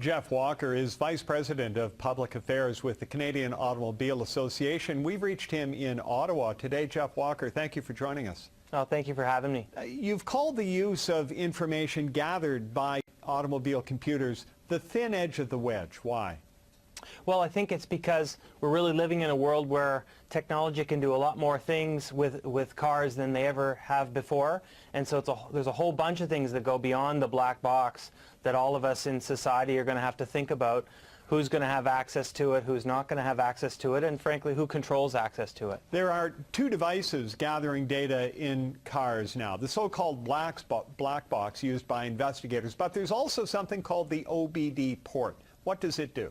Jeff Walker is Vice President of Public Affairs with the Canadian Automobile Association. We've reached him in Ottawa today. Jeff Walker, thank you for joining us. Oh, thank you for having me. You've called the use of information gathered by automobile computers the thin edge of the wedge. Why? Well, I think it's because we're really living in a world where technology can do a lot more things with cars than they ever have before. And so there's a whole bunch of things that go beyond the black box that all of us in society are going to have to think about. Who's going to have access to it, who's not going to have access to it, and frankly, who controls access to it. There are two devices gathering data in cars now, the so-called black box used by investigators, but there's also something called the OBD port. What does it do?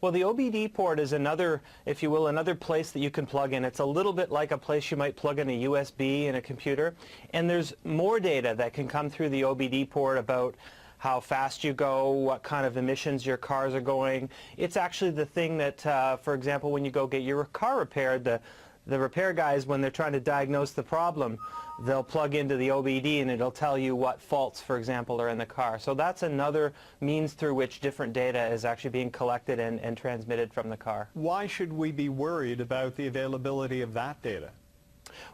Well, the OBD port is another, if you will, another place that you can plug in. It's a little bit like a place you might plug in a USB in a computer, and there's more data that can come through the OBD port about how fast you go, what kind of emissions your cars are going. It's actually the thing that, for example, when you go get your car repaired, the repair guys, when they're trying to diagnose the problem, they'll plug into the OBD and it'll tell you what faults, for example, are in the car. So that's another means through which different data is actually being collected and transmitted from the car. Why should we be worried about the availability of that data?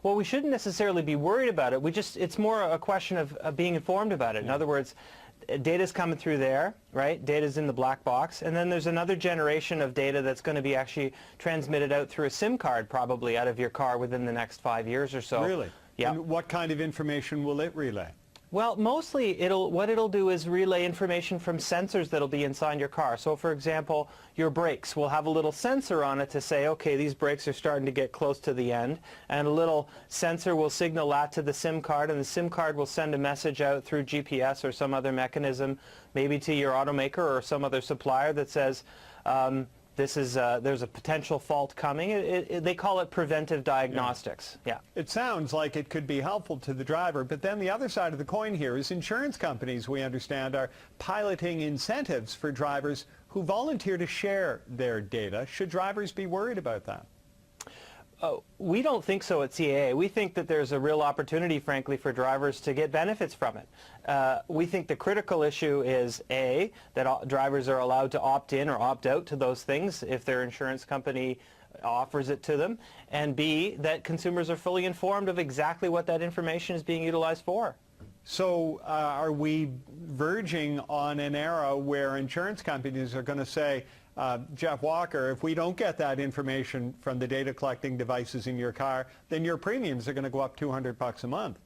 Well, we shouldn't necessarily be worried about it. It's more a question of being informed about it. In other words, data's coming through there, right? Data's in the black box, and then there's another generation of data that's going to be actually transmitted out through a SIM card probably out of your car within the next 5 years or so. Really? Yeah. And what kind of information will it relay? Well, mostly what it'll do is relay information from sensors that'll be inside your car. So for example, your brakes will have a little sensor on it to say, okay, these brakes are starting to get close to the end, and a little sensor will signal that to the SIM card, and the SIM card will send a message out through GPS or some other mechanism, maybe to your automaker or some other supplier that says, there's a potential fault coming. They call it preventive diagnostics. Yeah. It sounds like it could be helpful to the driver, but then the other side of the coin here is insurance companies, we understand, are piloting incentives for drivers who volunteer to share their data. Should drivers be worried about that? We don't think so at CAA. We think that there's a real opportunity, frankly, for drivers to get benefits from it. We think the critical issue is, A, that drivers are allowed to opt in or opt out to those things if their insurance company offers it to them, and B, that consumers are fully informed of exactly what that information is being utilized for. So are we verging on an era where insurance companies are going to say, Jeff Walker, if we don't get that information from the data collecting devices in your car, then your premiums are going to go up $200 a month?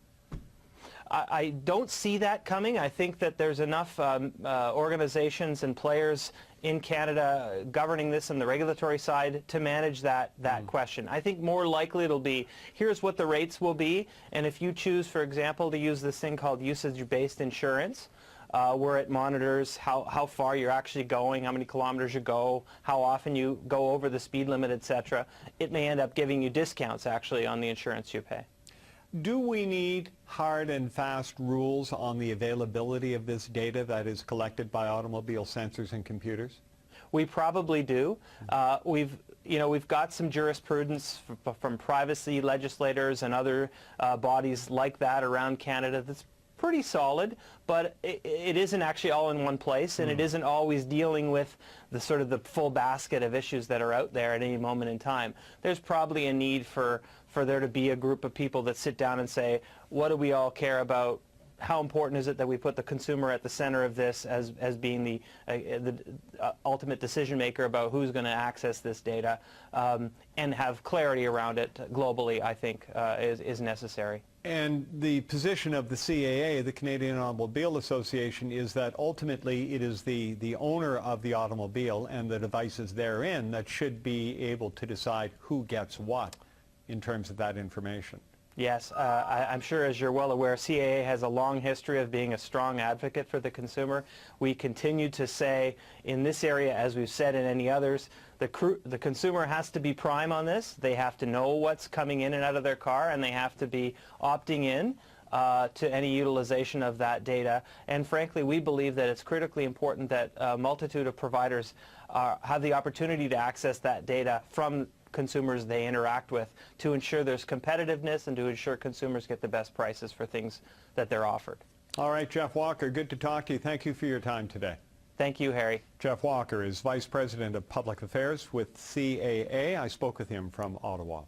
I don't see that coming. I think that there's enough organizations and players in Canada governing this on the regulatory side to manage that question. I think more likely it'll be, here's what the rates will be, and if you choose, for example, to use this thing called usage-based insurance, where it monitors how far you're actually going, how many kilometers you go, how often you go over the speed limit, etc. It may end up giving you discounts actually on the insurance you pay. Do we need hard and fast rules on the availability of this data that is collected by automobile sensors and computers? We probably do. We've got some jurisprudence from privacy legislators and other bodies like that around Canada that's pretty solid, but it isn't actually all in one place, and it isn't always dealing with the sort of the full basket of issues that are out there at any moment in time. There's probably a need for there to be a group of people that sit down and say, what do we all care about? How important is it that we put the consumer at the center of this as being the ultimate decision maker about who's going to access this data, and have clarity around it globally, I think, is necessary. And the position of the CAA, the Canadian Automobile Association, is that ultimately it is the owner of the automobile and the devices therein that should be able to decide who gets what in terms of that information. Yes, I'm sure, as you're well aware, CAA has a long history of being a strong advocate for the consumer. We continue to say in this area, as we've said in any others, the consumer has to be prime on this. They have to know what's coming in and out of their car, and they have to be opting in to any utilization of that data. And frankly, we believe that it's critically important that a multitude of providers have the opportunity to access that data from consumers they interact with to ensure there's competitiveness and to ensure consumers get the best prices for things that they're offered. All right, Jeff Walker, good to talk to you. Thank you for your time today. Thank you, Harry. Jeff Walker is Vice President of Public Affairs with CAA. I spoke with him from Ottawa.